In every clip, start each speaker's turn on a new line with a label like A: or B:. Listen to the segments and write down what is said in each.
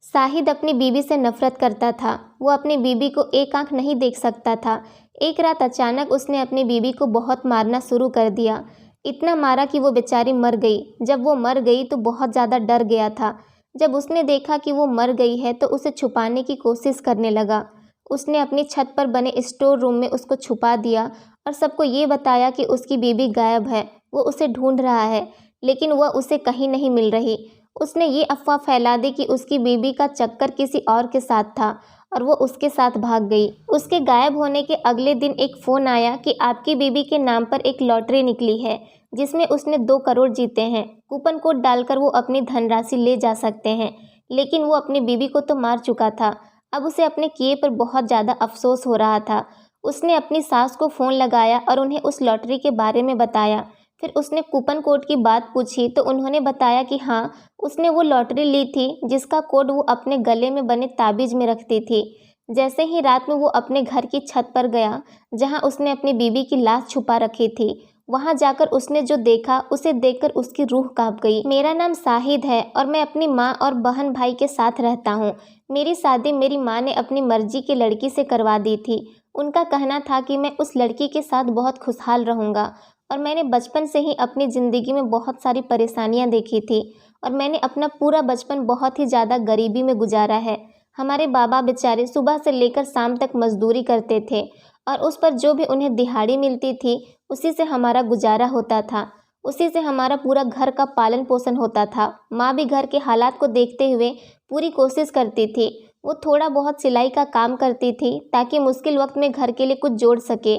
A: शाहिद अपनी बीवी से नफरत करता था। वो अपनी बीवी को एक आंख नहीं देख सकता था। एक रात अचानक उसने अपनी बीवी को बहुत मारना शुरू कर दिया। इतना मारा कि वो बेचारी मर गई। जब वो मर गई तो बहुत ज़्यादा डर गया था। जब उसने देखा कि वो मर गई है तो उसे छुपाने की कोशिश करने लगा। उसने अपनी छत पर बने स्टोर रूम में उसको छुपा दिया और सबको ये बताया कि उसकी बीवी गायब है, वो उसे ढूंढ रहा है, लेकिन वह उसे कहीं नहीं मिल रही। उसने ये अफवाह फैला दी कि उसकी बीवी का चक्कर किसी और के साथ था और वो उसके साथ भाग गई। उसके गायब होने के अगले दिन एक फ़ोन आया कि आपकी बीवी के नाम पर एक लॉटरी निकली है जिसमें उसने 2 करोड़ जीते हैं। कूपन कोड डालकर वो अपनी धनराशि ले जा सकते हैं। लेकिन वो अपनी बीवी को तो मार चुका था। अब उसे अपने किए पर बहुत ज़्यादा अफसोस हो रहा था। उसने अपनी सास को फ़ोन लगाया और उन्हें उस लॉटरी के बारे में बताया। फिर उसने कूपन कोड की बात पूछी तो उन्होंने बताया कि हाँ, उसने वो लॉटरी ली थी जिसका कोड वो अपने गले में बने ताबीज़ में रखती थी। जैसे ही रात में वो अपने घर की छत पर गया जहाँ उसने अपनी बीवी की लाश छुपा रखी थी, वहाँ जाकर उसने जो देखा उसे देखकर उसकी रूह कांप गई। मेरा नाम शाहिद है और मैं अपनी माँ और बहन भाई के साथ रहता हूँ। मेरी शादी मेरी माँ ने अपनी मर्जी की लड़की से करवा दी थी। उनका कहना था कि मैं उस लड़की के साथ बहुत खुशहाल रहूँगा और मैंने बचपन से ही अपनी ज़िंदगी में बहुत सारी परेशानियाँ देखी थी और मैंने अपना पूरा बचपन बहुत ही ज़्यादा गरीबी में गुजारा है। हमारे बाबा बेचारे सुबह से लेकर शाम तक मजदूरी करते थे और उस पर जो भी उन्हें दिहाड़ी मिलती थी उसी से हमारा गुजारा होता था। उसी से हमारा पूरा घर का पालन पोषण होता था। माँ भी घर के हालात को देखते हुए पूरी कोशिश करती थी। वो थोड़ा बहुत सिलाई का काम करती थी ताकि मुश्किल वक्त में घर के लिए कुछ जोड़ सके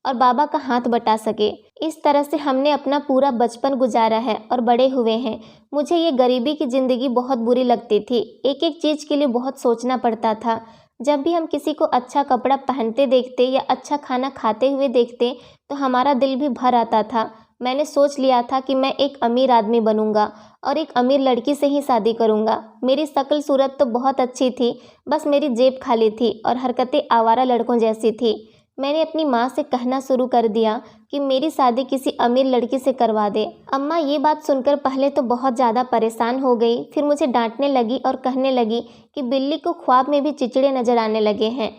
A: और बाबा का हाथ बटा सके। इस तरह से हमने अपना पूरा बचपन गुजारा है और बड़े हुए हैं। मुझे ये गरीबी की ज़िंदगी बहुत बुरी लगती थी। एक एक चीज़ के लिए बहुत सोचना पड़ता था। जब भी हम किसी को अच्छा कपड़ा पहनते देखते या अच्छा खाना खाते हुए देखते तो हमारा दिल भी भर आता था। मैंने सोच लिया था कि मैं एक अमीर आदमी बनूंगा और एक अमीर लड़की से ही शादी करूंगा। मेरी शक्ल सूरत तो बहुत अच्छी थी, बस मेरी जेब खाली थी और हरकतें आवारा लड़कों जैसी थी। मैंने अपनी माँ से कहना शुरू कर दिया कि मेरी शादी किसी अमीर लड़की से करवा दे। अम्मा ये बात सुनकर पहले तो बहुत ज़्यादा परेशान हो गई, फिर मुझे डांटने लगी और कहने लगी कि बिल्ली को ख्वाब में भी चिचड़े नजर आने लगे हैं।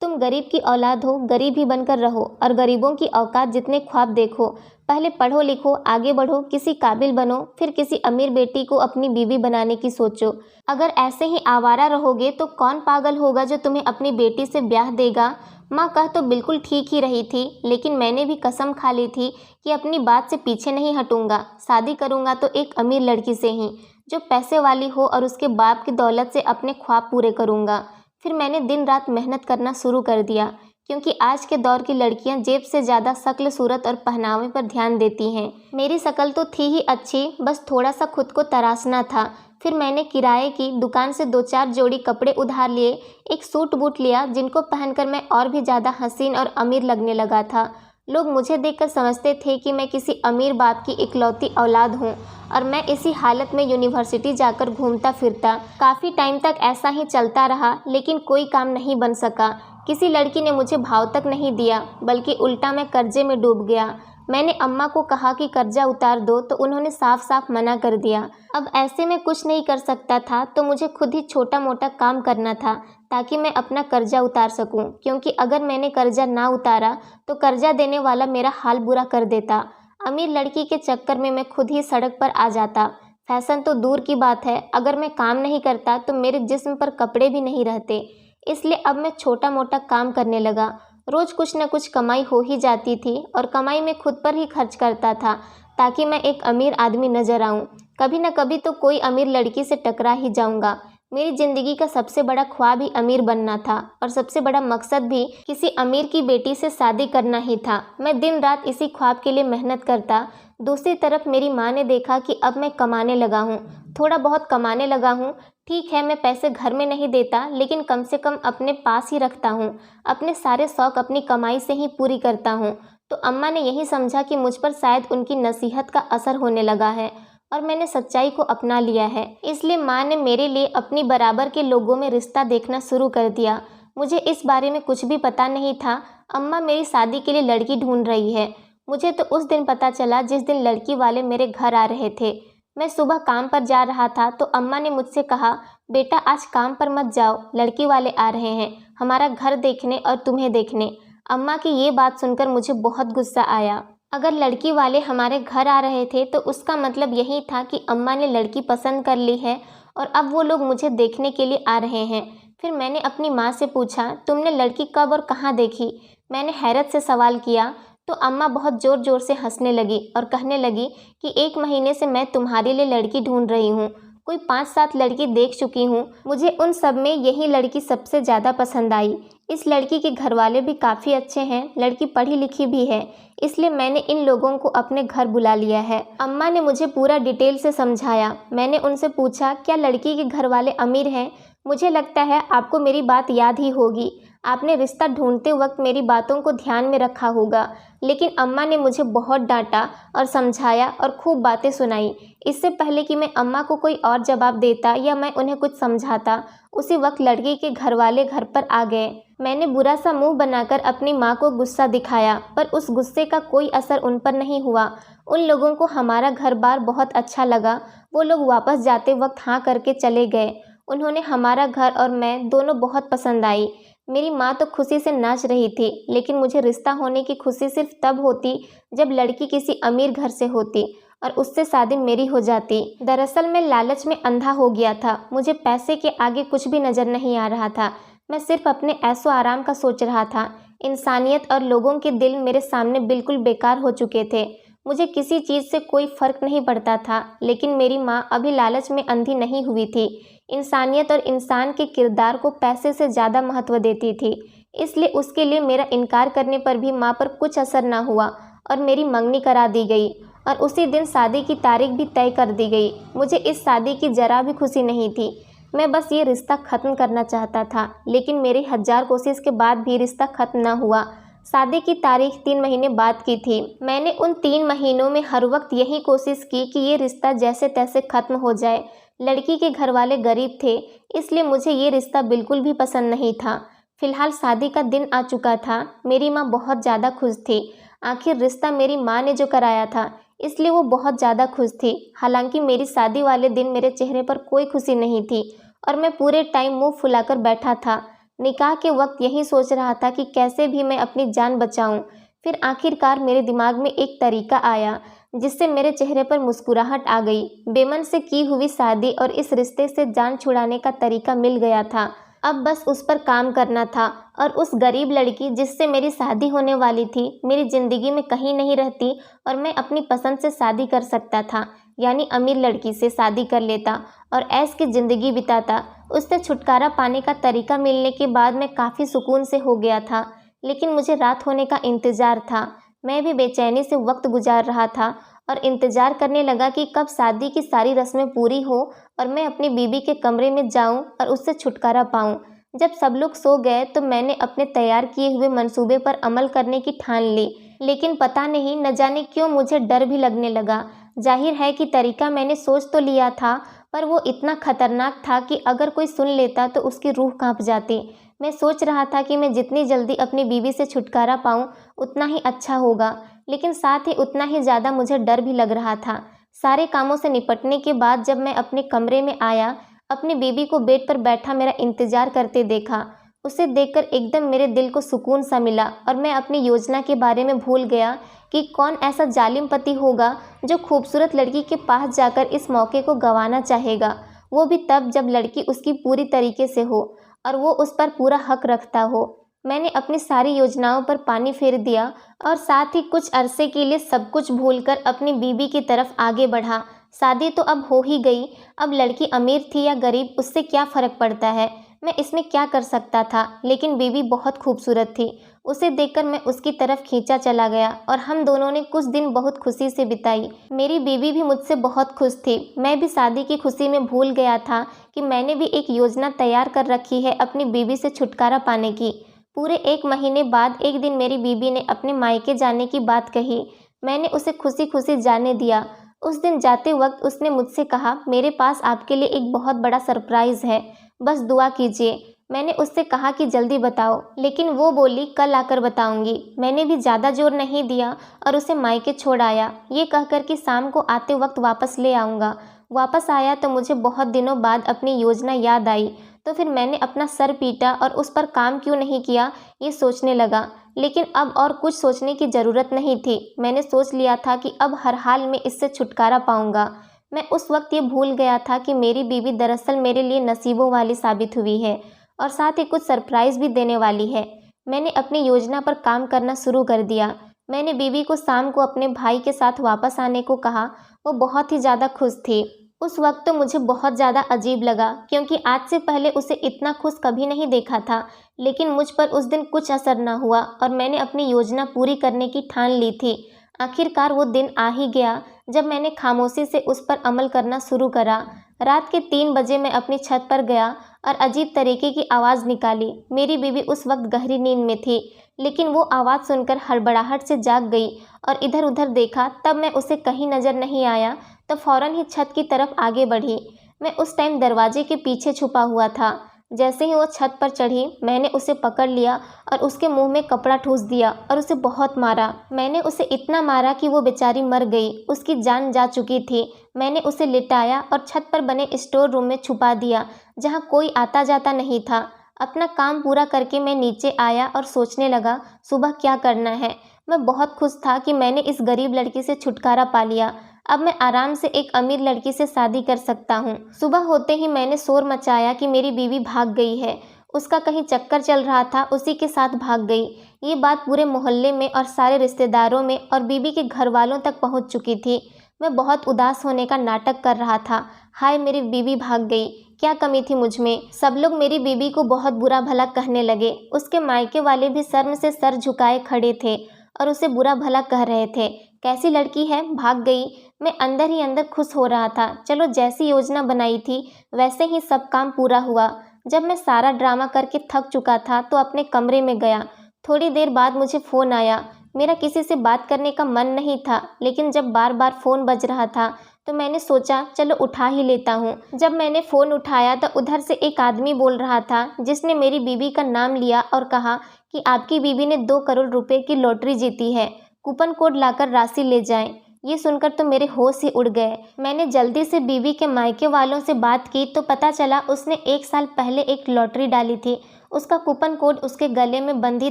A: तुम गरीब की औलाद हो, गरीब ही बनकर रहो और गरीबों की औकात जितने ख्वाब देखो। पहले पढ़ो लिखो, आगे बढ़ो, किसी काबिल बनो, फिर किसी अमीर बेटी को अपनी बीवी बनाने की सोचो। अगर ऐसे ही आवारा रहोगे तो कौन पागल होगा जो तुम्हें अपनी बेटी से ब्याह देगा। माँ कह तो बिल्कुल ठीक ही रही थी, लेकिन मैंने भी कसम खा ली थी कि अपनी बात से पीछे नहीं हटूंगा। शादी करूंगा तो एक अमीर लड़की से ही, जो पैसे वाली हो और उसके बाप की दौलत से अपने ख्वाब पूरे करूंगा। फिर मैंने दिन रात मेहनत करना शुरू कर दिया, क्योंकि आज के दौर की लड़कियां जेब से ज़्यादा शक्ल सूरत और पहनावे पर ध्यान देती हैं। मेरी शक्ल तो थी ही अच्छी, बस थोड़ा सा खुद को तराशना था। फिर मैंने किराए की दुकान से 2-4 जोड़ी कपड़े उधार लिए, एक सूट बूट लिया जिनको पहनकर मैं और भी ज़्यादा हसीन और अमीर लगने लगा था। लोग मुझे देखकर समझते थे कि मैं किसी अमीर बाप की इकलौती औलाद हूँ और मैं इसी हालत में यूनिवर्सिटी जाकर घूमता फिरता। काफ़ी टाइम तक ऐसा ही चलता रहा, लेकिन कोई काम नहीं बन सका। किसी लड़की ने मुझे भाव तक नहीं दिया, बल्कि उल्टा मैं कर्जे में डूब गया। मैंने अम्मा को कहा कि कर्जा उतार दो तो उन्होंने साफ साफ मना कर दिया। अब ऐसे में कुछ नहीं कर सकता था तो मुझे खुद ही छोटा मोटा काम करना था ताकि मैं अपना कर्जा उतार सकूं, क्योंकि अगर मैंने कर्जा ना उतारा तो कर्जा देने वाला मेरा हाल बुरा कर देता। अमीर लड़की के चक्कर में मैं खुद ही सड़क पर आ जाता। फैशन तो दूर की बात है, अगर मैं काम नहीं करता तो मेरे जिस्म पर कपड़े भी नहीं रहते। इसलिए अब मैं छोटा मोटा काम करने लगा। रोज़ कुछ न कुछ कमाई हो ही जाती थी और कमाई में खुद पर ही खर्च करता था ताकि मैं एक अमीर आदमी नजर आऊं। कभी न कभी तो कोई अमीर लड़की से टकरा ही जाऊंगा। मेरी ज़िंदगी का सबसे बड़ा ख्वाब ही अमीर बनना था और सबसे बड़ा मकसद भी किसी अमीर की बेटी से शादी करना ही था। मैं दिन रात इसी ख्वाब के लिए मेहनत करता। दूसरी तरफ मेरी माँ ने देखा कि अब मैं कमाने लगा हूँ, थोड़ा बहुत कमाने लगा हूँ। ठीक है, मैं पैसे घर में नहीं देता, लेकिन कम से कम अपने पास ही रखता हूँ। अपने सारे शौक़ अपनी कमाई से ही पूरी करता हूँ। तो अम्मा ने यही समझा कि मुझ पर शायद उनकी नसीहत का असर होने लगा है और मैंने सच्चाई को अपना लिया है। इसलिए माँ ने मेरे लिए अपनी बराबर के लोगों में रिश्ता देखना शुरू कर दिया। मुझे इस बारे में कुछ भी पता नहीं था। अम्मा मेरी शादी के लिए लड़की ढूंढ रही है। मुझे तो उस दिन पता चला जिस दिन लड़की वाले मेरे घर आ रहे थे। मैं सुबह काम पर जा रहा था तो अम्मा ने मुझसे कहा, बेटा आज काम पर मत जाओ, लड़की वाले आ रहे हैं हमारा घर देखने और तुम्हें देखने। अम्मा की ये बात सुनकर मुझे बहुत गुस्सा आया। अगर लड़की वाले हमारे घर आ रहे थे तो उसका मतलब यही था कि अम्मा ने लड़की पसंद कर ली है और अब वो लोग मुझे देखने के लिए आ रहे हैं। फिर मैंने अपनी माँ से पूछा, तुमने लड़की कब और कहाँ देखी? मैंने हैरत से सवाल किया तो अम्मा बहुत ज़ोर ज़ोर से हंसने लगी और कहने लगी कि 1 महीने से मैं तुम्हारे लिए लड़की ढूंढ रही हूँ, कोई 5-7 लड़की देख चुकी हूँ, मुझे उन सब में यही लड़की सबसे ज़्यादा पसंद आई। इस लड़की के घर वाले भी काफ़ी अच्छे हैं, लड़की पढ़ी लिखी भी है, इसलिए मैंने इन लोगों को अपने घर बुला लिया है। अम्मा ने मुझे पूरा डिटेल से समझाया। मैंने उनसे पूछा, क्या लड़की के घर वाले अमीर हैं? मुझे लगता है आपको मेरी बात याद ही होगी, आपने रिश्ता ढूंढते वक्त मेरी बातों को ध्यान में रखा होगा। लेकिन अम्मा ने मुझे बहुत डांटा और समझाया और खूब बातें सुनाई। इससे पहले कि मैं अम्मा को कोई और जवाब देता या मैं उन्हें कुछ समझाता, उसी वक्त लड़की के घर वाले घर पर आ गए। मैंने बुरा सा मुंह बनाकर अपनी माँ को गुस्सा दिखाया, पर उस गुस्से का कोई असर उन पर नहीं हुआ। उन लोगों को हमारा घर बार बहुत अच्छा लगा। वो लोग वापस जाते वक्त हाँ करके चले गए। उन्होंने हमारा घर और मैं दोनों बहुत पसंद आई। मेरी माँ तो खुशी से नाच रही थी, लेकिन मुझे रिश्ता होने की खुशी सिर्फ तब होती जब लड़की किसी अमीर घर से होती और उससे शादी मेरी हो जाती। दरअसल मैं लालच में अंधा हो गया था, मुझे पैसे के आगे कुछ भी नज़र नहीं आ रहा था। मैं सिर्फ अपने ऐशो आराम का सोच रहा था। इंसानियत और लोगों के दिल मेरे सामने बिल्कुल बेकार हो चुके थे। मुझे किसी चीज़ से कोई फ़र्क नहीं पड़ता था, लेकिन मेरी माँ अभी लालच में अंधी नहीं हुई थी। इंसानियत और इंसान के किरदार को पैसे से ज़्यादा महत्व देती थी, इसलिए उसके लिए मेरा इनकार करने पर भी माँ पर कुछ असर ना हुआ और मेरी मंगनी करा दी गई और उसी दिन शादी की तारीख भी तय कर दी गई। मुझे इस शादी की ज़रा भी खुशी नहीं थी। मैं बस ये रिश्ता ख़त्म करना चाहता था, लेकिन मेरी 1000 कोशिश के बाद भी रिश्ता ख़त्म ना हुआ। शादी की तारीख 3 महीने बाद की थी। मैंने उन 3 महीनों में हर वक्त यही कोशिश की कि ये रिश्ता जैसे तैसे ख़त्म हो जाए। लड़की के घर वाले गरीब थे, इसलिए मुझे ये रिश्ता बिल्कुल भी पसंद नहीं था। फिलहाल शादी का दिन आ चुका था। मेरी माँ बहुत ज़्यादा खुश थी। आखिर रिश्ता मेरी माँ ने जो कराया था, इसलिए वो बहुत ज़्यादा खुश थी। हालांकि मेरी शादी वाले दिन मेरे चेहरे पर कोई खुशी नहीं थी और मैं पूरे टाइम मुंह फुलाकर बैठा था। निकाह के वक्त यही सोच रहा था कि कैसे भी मैं अपनी जान बचाऊं। फिर आखिरकार मेरे दिमाग में एक तरीका आया जिससे मेरे चेहरे पर मुस्कुराहट आ गई। बेमन से की हुई शादी और इस रिश्ते से जान छुड़ाने का तरीका मिल गया था। अब बस उस पर काम करना था और उस गरीब लड़की जिससे मेरी शादी होने वाली थी मेरी ज़िंदगी में कहीं नहीं रहती और मैं अपनी पसंद से शादी कर सकता था, यानी अमीर लड़की से शादी कर लेता और ऐश की ज़िंदगी बिताता। उससे छुटकारा पाने का तरीका मिलने के बाद मैं काफ़ी सुकून से हो गया था, लेकिन मुझे रात होने का इंतज़ार था। मैं भी बेचैनी से वक्त गुजार रहा था और इंतज़ार करने लगा कि कब शादी की सारी रस्में पूरी हो और मैं अपनी बीबी के कमरे में जाऊं और उससे छुटकारा पाऊं। जब सब लोग सो गए तो मैंने अपने तैयार किए हुए मंसूबे पर अमल करने की ठान ली, लेकिन पता नहीं न जाने क्यों मुझे डर भी लगने लगा। जाहिर है कि तरीका मैंने सोच तो लिया था, पर वो इतना खतरनाक था कि अगर कोई सुन लेता तो उसकी रूह कांप जाती। मैं सोच रहा था कि मैं जितनी जल्दी अपनी बीवी से छुटकारा पाऊं उतना ही अच्छा होगा, लेकिन साथ ही उतना ही ज़्यादा मुझे डर भी लग रहा था। सारे कामों से निपटने के बाद जब मैं अपने कमरे में आया, अपनी बीवी को बेड पर बैठा मेरा इंतज़ार करते देखा। उसे देखकर एकदम मेरे दिल को सुकून सा मिला और मैं अपनी योजना के बारे में भूल गया कि कौन ऐसा जालिम पति होगा जो खूबसूरत लड़की के पास जाकर इस मौके को गंवाना चाहेगा, वो भी तब जब लड़की उसकी पूरी तरीके से हो और वो उस पर पूरा हक रखता हो। मैंने अपनी सारी योजनाओं पर पानी फेर दिया और साथ ही कुछ अरसे के लिए सब कुछ भूलकर अपनी बीवी की तरफ आगे बढ़ा। शादी तो अब हो ही गई, अब लड़की अमीर थी या गरीब उससे क्या फ़र्क पड़ता है, मैं इसमें क्या कर सकता था। लेकिन बीवी बहुत खूबसूरत थी, उसे देखकर मैं उसकी तरफ खींचा चला गया और हम दोनों ने कुछ दिन बहुत खुशी से बिताई। मेरी बीवी भी मुझसे बहुत खुश थी। मैं भी शादी की खुशी में भूल गया था कि मैंने भी एक योजना तैयार कर रखी है अपनी बीवी से छुटकारा पाने की। पूरे 1 महीने बाद एक दिन मेरी बीवी ने अपने मायके जाने की बात कही। मैंने उसे खुशी खुशी जाने दिया। उस दिन जाते वक्त उसने मुझसे कहा, मेरे पास आपके लिए एक बहुत बड़ा सरप्राइज़ है, बस दुआ कीजिए। मैंने उससे कहा कि जल्दी बताओ, लेकिन वो बोली कल आकर बताऊंगी। मैंने भी ज़्यादा जोर नहीं दिया और उसे मायके छोड़ आया, ये कहकर कि शाम को आते वक्त वापस ले आऊँगा। वापस आया तो मुझे बहुत दिनों बाद अपनी योजना याद आई, तो फिर मैंने अपना सर पीटा और उस पर काम क्यों नहीं किया ये सोचने लगा। लेकिन अब और कुछ सोचने की ज़रूरत नहीं थी। मैंने सोच लिया था कि अब हर हाल में इससे छुटकारा पाऊंगा। मैं उस वक्त ये भूल गया था कि मेरी बीवी दरअसल मेरे लिए नसीबों वाली साबित हुई है और साथ ही कुछ सरप्राइज़ भी देने वाली है। मैंने अपनी योजना पर काम करना शुरू कर दिया। मैंने बीवी को शाम को अपने भाई के साथ वापस आने को कहा। वो बहुत ही ज़्यादा खुश थी। उस वक्त तो मुझे बहुत ज़्यादा अजीब लगा, क्योंकि आज से पहले उसे इतना खुश कभी नहीं देखा था। लेकिन मुझ पर उस दिन कुछ असर न हुआ और मैंने अपनी योजना पूरी करने की ठान ली थी। आखिरकार वो दिन आ ही गया जब मैंने खामोशी से उस पर अमल करना शुरू करा। रात के 3 बजे मैं अपनी छत पर गया और अजीब तरीके की आवाज़ निकाली। मेरी बीवी उस वक्त गहरी नींद में थी, लेकिन वो आवाज़ सुनकर हड़बड़ाहट से जाग गई और इधर उधर देखा। तब मैं उसे कहीं नज़र नहीं आया तो फ़ौरन ही छत की तरफ आगे बढ़ी। मैं उस टाइम दरवाजे के पीछे छुपा हुआ था। जैसे ही वो छत पर चढ़ी, मैंने उसे पकड़ लिया और उसके मुंह में कपड़ा ठूस दिया और उसे बहुत मारा। मैंने उसे इतना मारा कि वो बेचारी मर गई, उसकी जान जा चुकी थी। मैंने उसे लिटाया और छत पर बने स्टोर रूम में छुपा दिया, जहाँ कोई आता जाता नहीं था। अपना काम पूरा करके मैं नीचे आया और सोचने लगा सुबह क्या करना है। मैं बहुत खुश था कि मैंने इस गरीब लड़की से छुटकारा पा लिया। अब मैं आराम से एक अमीर लड़की से शादी कर सकता हूँ। सुबह होते ही मैंने शोर मचाया कि मेरी बीवी भाग गई है। उसका कहीं चक्कर चल रहा था, उसी के साथ भाग गई। ये बात पूरे मोहल्ले में और सारे रिश्तेदारों में और बीवी के घर वालों तक पहुँच चुकी थी। मैं बहुत उदास होने का नाटक कर रहा था। हाय, मेरी बीवी भाग गई, क्या कमी थी मुझ में। सब लोग मेरी बीवी को बहुत बुरा भला कहने लगे। उसके मायके वाले भी शर्म से सर झुकाए खड़े थे और उसे बुरा भला कह रहे थे। कैसी लड़की है, भाग गई। मैं अंदर ही अंदर खुश हो रहा था। चलो, जैसी योजना बनाई थी वैसे ही सब काम पूरा हुआ। जब मैं सारा ड्रामा करके थक चुका था तो अपने कमरे में गया। थोड़ी देर बाद मुझे फ़ोन आया। मेरा किसी से बात करने का मन नहीं था, लेकिन जब बार बार फ़ोन बज रहा था तो मैंने सोचा चलो उठा ही लेता हूँ। जब मैंने फ़ोन उठाया तो उधर से एक आदमी बोल रहा था, जिसने मेरी बीवी का नाम लिया और कहा कि आपकी बीवी ने 2 करोड़ रुपए की लॉटरी जीती है, कूपन कोड लाकर राशि ले जाएं। ये सुनकर तो मेरे होश ही उड़ गए। मैंने जल्दी से बीवी के मायके वालों से बात की तो पता चला उसने 1 साल पहले एक लॉटरी डाली थी। उसका कूपन कोड उसके गले में बंधी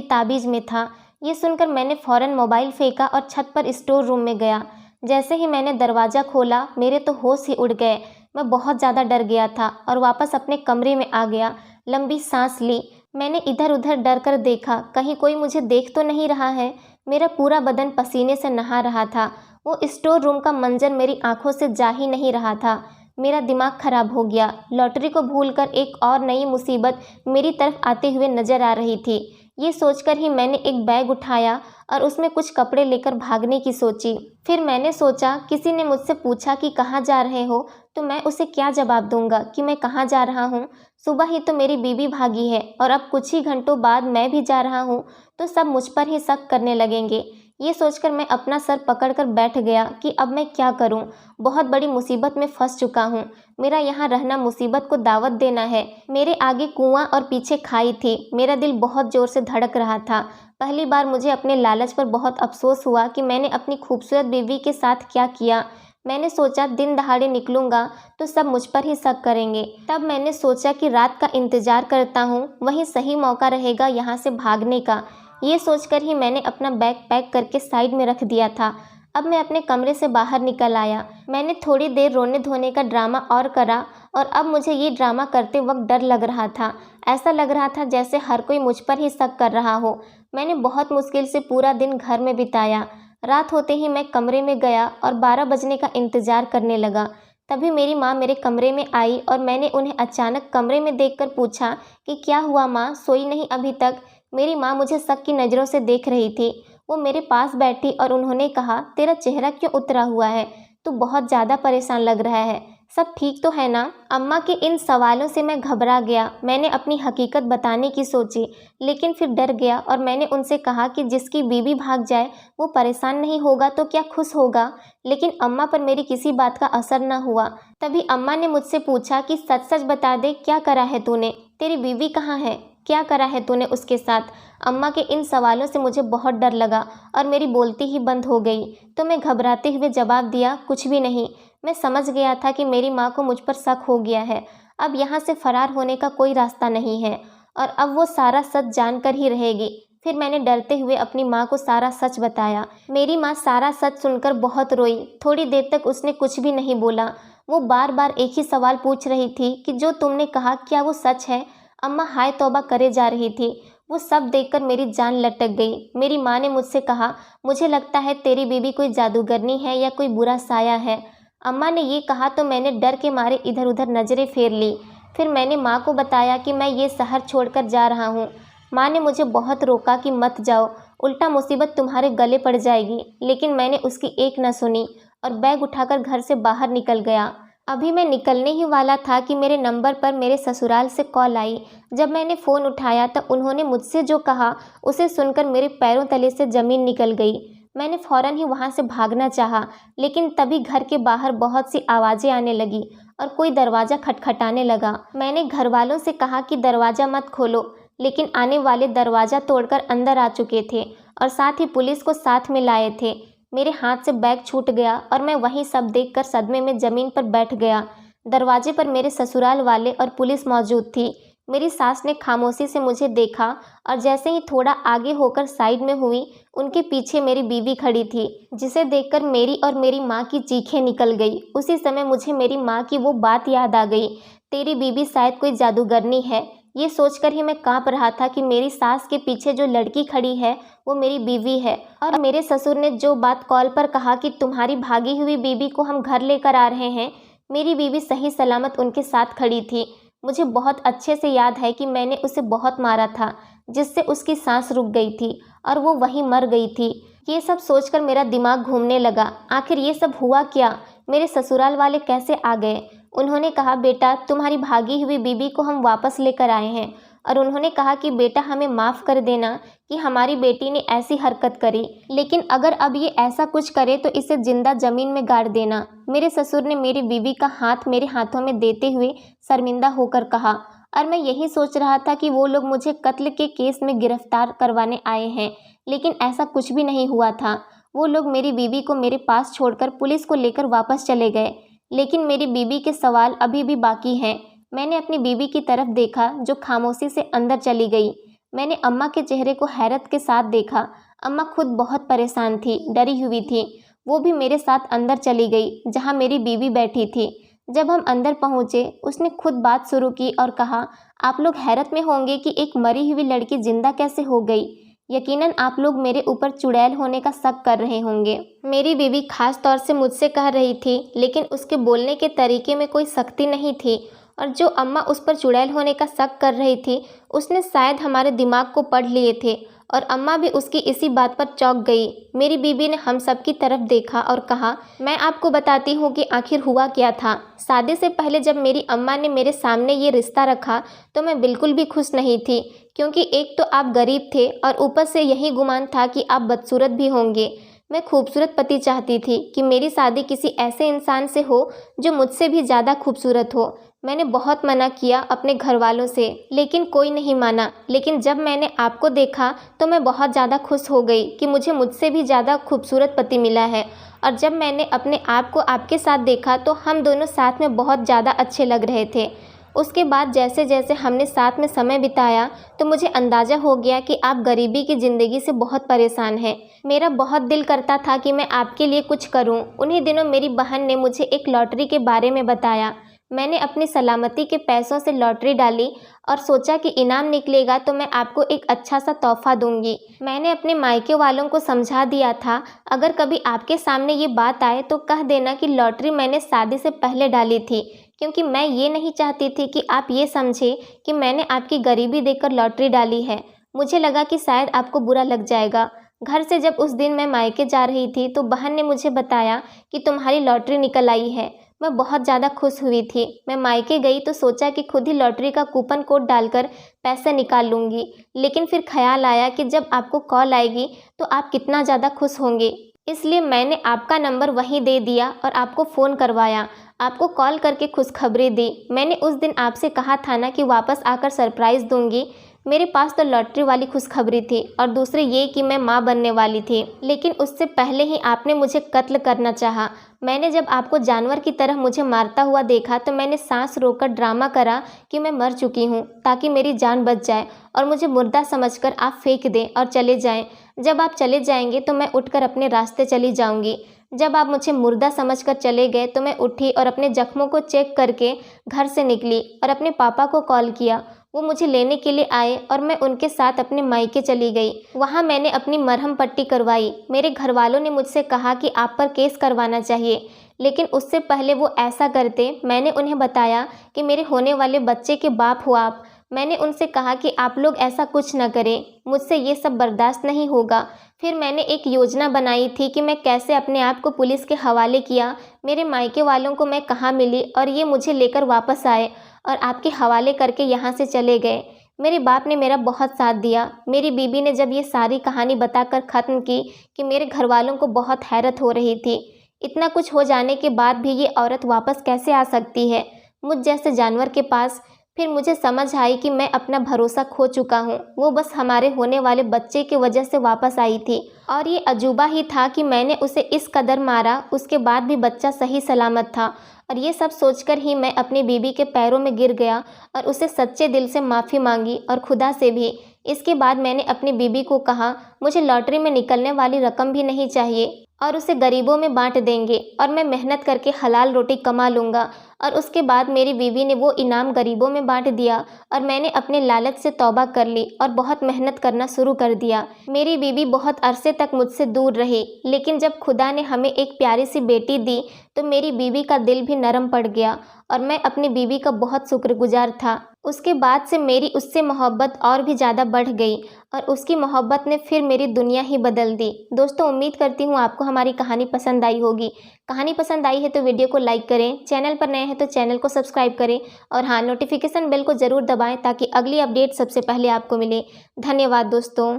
A: ताबीज़ में था। ये सुनकर मैंने फ़ौरन मोबाइल फेंका और छत पर स्टोर रूम में गया। जैसे ही मैंने दरवाज़ा खोला, मेरे तो होश ही उड़ गए। मैं बहुत ज़्यादा डर गया था और वापस अपने कमरे में आ गया। लंबी सांस ली। मैंने इधर उधर डर कर देखा, कहीं कोई मुझे देख तो नहीं रहा है। मेरा पूरा बदन पसीने से नहा रहा था। वो स्टोर रूम का मंजर मेरी आंखों से जा ही नहीं रहा था। मेरा दिमाग खराब हो गया। लॉटरी को भूलकर एक और नई मुसीबत मेरी तरफ आते हुए नजर आ रही थी। ये सोचकर ही मैंने एक बैग उठाया और उसमें कुछ कपड़े लेकर भागने की सोची। फिर मैंने सोचा, किसी ने मुझसे पूछा कि कहाँ जा रहे हो, तो मैं उसे क्या जवाब दूंगा कि मैं कहाँ जा रहा हूँ। सुबह ही तो मेरी बीवी भागी है और अब कुछ ही घंटों बाद मैं भी जा रहा हूँ, तो सब मुझ पर ही शक करने लगेंगे। ये सोचकर मैं अपना सर पकड़कर बैठ गया कि अब मैं क्या करूं। बहुत बड़ी मुसीबत में फंस चुका हूं। मेरा यहाँ रहना मुसीबत को दावत देना है। मेरे आगे कुआं और पीछे खाई थी। मेरा दिल बहुत ज़ोर से धड़क रहा था। पहली बार मुझे अपने लालच पर बहुत अफसोस हुआ कि मैंने अपनी खूबसूरत बीवी के साथ क्या किया। मैंने सोचा दिन दहाड़े निकलूंगा तो सब मुझ पर ही शक करेंगे। तब मैंने सोचा कि रात का इंतज़ार करता हूँ, वही सही मौका रहेगा यहाँ से भागने का। ये सोचकर ही मैंने अपना बैग पैक करके साइड में रख दिया था। अब मैं अपने कमरे से बाहर निकल आया। मैंने थोड़ी देर रोने धोने का ड्रामा और करा और अब मुझे ये ड्रामा करते वक्त डर लग रहा था। ऐसा लग रहा था जैसे हर कोई मुझ पर ही शक कर रहा हो। मैंने बहुत मुश्किल से पूरा दिन घर में बिताया। रात होते ही मैं कमरे में गया और 12 बजने का इंतज़ार करने लगा। तभी मेरी माँ मेरे कमरे में आई और मैंने उन्हें अचानक कमरे में देखकर पूछा कि क्या हुआ माँ, सोई नहीं अभी तक। मेरी माँ मुझे शक की नज़रों से देख रही थी। वो मेरे पास बैठी और उन्होंने कहा, तेरा चेहरा क्यों उतरा हुआ है, तू बहुत ज़्यादा परेशान लग रहा है, सब ठीक तो है ना। अम्मा के इन सवालों से मैं घबरा गया। मैंने अपनी हकीकत बताने की सोची, लेकिन फिर डर गया और मैंने उनसे कहा कि जिसकी बीवी भाग जाए वो परेशान नहीं होगा तो क्या खुश होगा। लेकिन अम्मा पर मेरी किसी बात का असर न हुआ। तभी अम्मा ने मुझसे पूछा कि सच सच बता दे, क्या करा है तूने, तेरी बीवी कहाँ है, क्या करा है तूने उसके साथ। अम्मा के इन सवालों से मुझे बहुत डर लगा और मेरी बोलती ही बंद हो गई। तो मैं घबराते हुए जवाब दिया, कुछ भी नहीं, मैं समझ गया था कि मेरी माँ को मुझ पर शक हो गया है। अब यहाँ से फरार होने का कोई रास्ता नहीं है और अब वो सारा सच जानकर ही रहेगी। फिर मैंने डरते हुए अपनी माँ को सारा सच बताया। मेरी माँ सारा सच सुनकर बहुत रोई। थोड़ी देर तक उसने कुछ भी नहीं बोला। वो बार बार एक ही सवाल पूछ रही थी कि जो तुमने कहा क्या वो सच है? अम्मा हाय तौबा करे जा रही थी। वो सब देखकर मेरी जान लटक गई। मेरी माँ ने मुझसे कहा, मुझे लगता है तेरी बीबी कोई जादूगरनी है या कोई बुरा साया है। अम्मा ने ये कहा तो मैंने डर के मारे इधर उधर नज़रें फेर ली। फिर मैंने माँ को बताया कि मैं ये शहर छोड़कर जा रहा हूँ। माँ ने मुझे बहुत रोका कि मत जाओ, उल्टा मुसीबत तुम्हारे गले पड़ जाएगी, लेकिन मैंने उसकी एक न सुनी और बैग उठाकर घर से बाहर निकल गया। अभी मैं निकलने ही वाला था कि मेरे नंबर पर मेरे ससुराल से कॉल आई। जब मैंने फ़ोन उठाया तो उन्होंने मुझसे जो कहा उसे सुनकर मेरे पैरों तले से ज़मीन निकल गई। मैंने फ़ौरन ही वहाँ से भागना चाहा, लेकिन तभी घर के बाहर बहुत सी आवाज़ें आने लगी और कोई दरवाज़ा खटखटाने लगा। मैंने घर वालों से कहा कि दरवाज़ा मत खोलो, लेकिन आने वाले दरवाज़ा तोड़कर अंदर आ चुके थे और साथ ही पुलिस को साथ में लाए थे। मेरे हाथ से बैग छूट गया और मैं वहीं सब देखकर सदमे में ज़मीन पर बैठ गया। दरवाजे पर मेरे ससुराल वाले और पुलिस मौजूद थी। मेरी सास ने खामोशी से मुझे देखा और जैसे ही थोड़ा आगे होकर साइड में हुई, उनके पीछे मेरी बीवी खड़ी थी, जिसे देखकर मेरी और मेरी माँ की चीखें निकल गई। उसी समय मुझे मेरी माँ की वो बात याद आ गई, तेरी बीवी शायद कोई जादूगरनी है। ये सोचकर ही मैं काँप रहा था कि मेरी सास के पीछे जो लड़की खड़ी है वो मेरी बीवी है। और मेरे ससुर ने जो बात कॉल पर कहा कि तुम्हारी भागी हुई बीवी को हम घर लेकर आ रहे हैं, मेरी बीवी सही सलामत उनके साथ खड़ी थी। मुझे बहुत अच्छे से याद है कि मैंने उसे बहुत मारा था, जिससे उसकी सांस रुक गई थी और वो वहीं मर गई थी। ये सब सोचकर मेरा दिमाग घूमने लगा। आखिर ये सब हुआ क्या? मेरे ससुराल वाले कैसे आ गए? उन्होंने कहा, बेटा तुम्हारी भागी हुई बीबी को हम वापस लेकर आए हैं और उन्होंने कहा कि बेटा हमें माफ़ कर देना कि हमारी बेटी ने ऐसी हरकत करी, लेकिन अगर अब ये ऐसा कुछ करे तो इसे जिंदा ज़मीन में गाड़ देना। मेरे ससुर ने मेरी बीवी का हाथ मेरे हाथों में देते हुए शर्मिंदा होकर कहा। और मैं यही सोच रहा था कि वो लोग मुझे कत्ल के केस में गिरफ्तार करवाने आए हैं, लेकिन ऐसा कुछ भी नहीं हुआ था। वो लोग मेरी बीवी को मेरे पास छोड़कर पुलिस को लेकर वापस चले गए, लेकिन मेरी बीवी के सवाल अभी भी बाकी हैं। मैंने अपनी बीवी की तरफ देखा जो खामोशी से अंदर चली गई। मैंने अम्मा के चेहरे को हैरत के साथ देखा। अम्मा खुद बहुत परेशान थी, डरी हुई थी। वो भी मेरे साथ अंदर चली गई जहाँ मेरी बीवी बैठी थी। जब हम अंदर पहुँचे, उसने खुद बात शुरू की और कहा, आप लोग हैरत में होंगे कि एक मरी हुई लड़की जिंदा कैसे हो गई। यकीनन आप लोग मेरे ऊपर चुड़ैल होने का शक कर रहे होंगे। मेरी बीवी खास तौर से मुझसे कह रही थी, लेकिन उसके बोलने के तरीके में कोई सख्ती नहीं थी। और जो अम्मा उस पर चुड़ैल होने का शक कर रही थी, उसने शायद हमारे दिमाग को पढ़ लिए थे और अम्मा भी उसकी इसी बात पर चौंक गई। मेरी बीवी ने हम सब की तरफ देखा और कहा, मैं आपको बताती हूँ कि आखिर हुआ क्या था। शादी से पहले जब मेरी अम्मा ने मेरे सामने ये रिश्ता रखा तो मैं बिल्कुल भी खुश नहीं थी, क्योंकि एक तो आप गरीब थे और ऊपर से यही गुमान था कि आप बदसूरत भी होंगे। मैं खूबसूरत पति चाहती थी कि मेरी शादी किसी ऐसे इंसान से हो जो मुझसे भी ज़्यादा खूबसूरत हो। मैंने बहुत मना किया अपने घर वालों से, लेकिन कोई नहीं माना। लेकिन जब मैंने आपको देखा तो मैं बहुत ज़्यादा खुश हो गई कि मुझे मुझसे भी ज़्यादा खूबसूरत पति मिला है। और जब मैंने अपने आप को आपके साथ देखा तो हम दोनों साथ में बहुत ज़्यादा अच्छे लग रहे थे। उसके बाद जैसे जैसे हमने साथ में समय बिताया तो मुझे अंदाज़ा हो गया कि आप गरीबी की ज़िंदगी से बहुत परेशान हैं। मेरा बहुत दिल करता था कि मैं आपके लिए कुछ करूं। उन्हीं दिनों मेरी बहन ने मुझे एक लॉटरी के बारे में बताया। मैंने अपनी सलामती के पैसों से लॉटरी डाली और सोचा कि इनाम निकलेगा तो मैं आपको एक अच्छा सा तोहफा दूंगी। मैंने अपने मायके वालों को समझा दिया था, अगर कभी आपके सामने ये बात आए तो कह देना कि लॉटरी मैंने शादी से पहले डाली थी, क्योंकि मैं ये नहीं चाहती थी कि आप ये समझे कि मैंने आपकी गरीबी देखकर लॉटरी डाली है। मुझे लगा कि शायद आपको बुरा लग जाएगा। घर से जब उस दिन मैं मायके जा रही थी तो बहन ने मुझे बताया कि तुम्हारी लॉटरी निकल आई है। मैं बहुत ज़्यादा खुश हुई थी। मैं मायके गई तो सोचा कि खुद ही लॉटरी का कूपन कोड डालकर पैसे निकाल लूँगी, लेकिन फिर ख्याल आया कि जब आपको कॉल आएगी तो आप कितना ज़्यादा खुश होंगे, इसलिए मैंने आपका नंबर वहीं दे दिया और आपको फ़ोन करवाया, आपको कॉल करके खुशखबरी दी। मैंने उस दिन आपसे कहा था ना कि वापस आकर सरप्राइज़ दूंगी। मेरे पास तो लॉटरी वाली खुशखबरी थी और दूसरी ये कि मैं माँ बनने वाली थी, लेकिन उससे पहले ही आपने मुझे कत्ल करना चाहा। मैंने जब आपको जानवर की तरह मुझे मारता हुआ देखा तो मैंने सांस रोककर ड्रामा करा कि मैं मर चुकी हूँ ताकि मेरी जान बच जाए और मुझे मुर्दा समझकर आप फेंक दें और चले जाएं। जब आप चले जाएंगे तो मैं उठकर अपने रास्ते चली जाऊंगी। जब आप मुझे मुर्दा समझकर चले गए तो मैं उठी और अपने जख्मों को चेक करके घर से निकली और अपने पापा को कॉल किया। वो मुझे लेने के लिए आए और मैं उनके साथ अपने मायके चली गई। वहाँ मैंने अपनी मरहम पट्टी करवाई। मेरे घर वालों ने मुझसे कहा कि आप पर केस करवाना चाहिए, लेकिन उससे पहले वो ऐसा करते। मैंने उन्हें बताया कि मेरे होने वाले बच्चे के बाप हो आप। मैंने उनसे कहा कि आप लोग ऐसा कुछ न करें, मुझसे ये सब बर्दाश्त नहीं होगा। फिर मैंने एक योजना बनाई थी कि मैं कैसे अपने आप को पुलिस के हवाले किया, मेरे मायके वालों को मैं कहाँ मिली और ये मुझे लेकर वापस आए और आपके हवाले करके यहाँ से चले गए। मेरे बाप ने मेरा बहुत साथ दिया। मेरी बीबी ने जब ये सारी कहानी बताकर ख़त्म की कि मेरे घर वालों को बहुत हैरत हो रही थी। इतना कुछ हो जाने के बाद भी ये औरत वापस कैसे आ सकती है मुझ जैसे जानवर के पास। फिर मुझे समझ आई कि मैं अपना भरोसा खो चुका हूँ। वो बस हमारे होने वाले बच्चे की वजह से वापस आई थी और ये अजूबा ही था कि मैंने उसे इस कदर मारा, उसके बाद भी बच्चा सही सलामत था। और ये सब सोचकर ही मैं अपनी बीबी के पैरों में गिर गया और उसे सच्चे दिल से माफ़ी मांगी और खुदा से भी। इसके बाद मैंने अपनी बीबी को कहा मुझे लॉटरी में निकलने वाली रकम भी नहीं चाहिए और उसे गरीबों में बांट देंगे और मैं मेहनत करके हलाल रोटी कमा लूँगा। और उसके बाद मेरी बीवी ने वो इनाम गरीबों में बांट दिया और मैंने अपने लालच से तौबा कर ली और बहुत मेहनत करना शुरू कर दिया। मेरी बीवी बहुत अरसे तक मुझसे दूर रही, लेकिन जब खुदा ने हमें एक प्यारी सी बेटी दी तो मेरी बीवी का दिल भी नरम पड़ गया और मैं अपनी बीवी का बहुत शुक्रगुजार था। उसके बाद से मेरी उससे मोहब्बत और भी ज़्यादा बढ़ गई और उसकी मोहब्बत ने फिर मेरी दुनिया ही बदल दी। दोस्तों, उम्मीद करती हूँ आपको हमारी कहानी पसंद आई होगी। कहानी पसंद आई है तो वीडियो को लाइक करें, चैनल पर नए हैं तो चैनल को सब्सक्राइब करें और हाँ, नोटिफिकेशन बेल को ज़रूर दबाएं ताकि अगली अपडेट सबसे पहले आपको मिले। धन्यवाद दोस्तों।